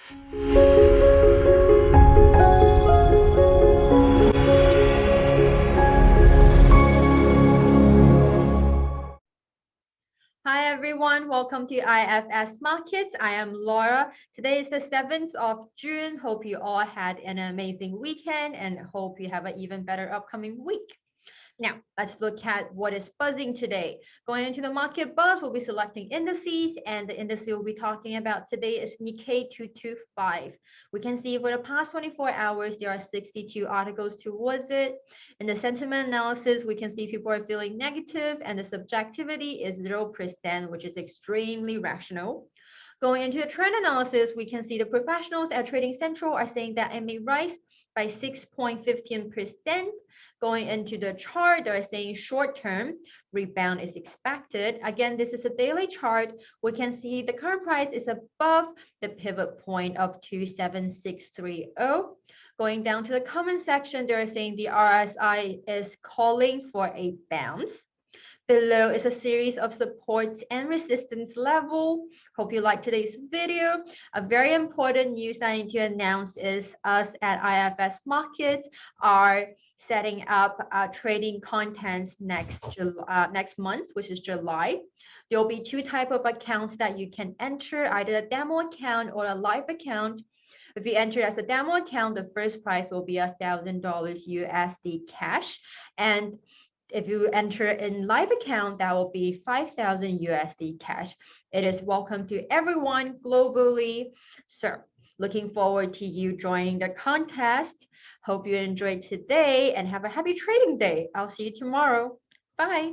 Hi everyone, welcome to IFS Markets. I am Laura. Today is the 7th of June. Hope you all had an amazing weekend and hope you have an even better upcoming week. Now, let's look at what is buzzing today. Going into the market buzz, we'll be selecting indices, and the indice we'll be talking about today is Nikkei 225. We can see for the past 24 hours, there are 62 articles towards it. In the sentiment analysis, we can see people are feeling negative, and the subjectivity is 0%, which is extremely rational. Going into a trend analysis, we can see the professionals at Trading Central are saying that it may rise by 6.15%. Going into the chart, they're saying short-term rebound is expected. Again, this is a daily chart. We can see the current price is above the pivot point of 27630. Going down to the comment section, they're saying the RSI is calling for a bounce. Below is a series of supports and resistance level. Hope you like today's video. A very important news I need to announce is us at IFS Markets are setting up trading contents next month, which is July. There will be two types of accounts that you can enter, either a demo account or a live account. If you enter as a demo account, the first price will be $1,000 USD cash, and if you enter in live account, that will be 5,000 USD cash. It is welcome to everyone globally. So looking forward to you joining the contest. Hope you enjoyed today and have a happy trading day. I'll see you tomorrow. Bye.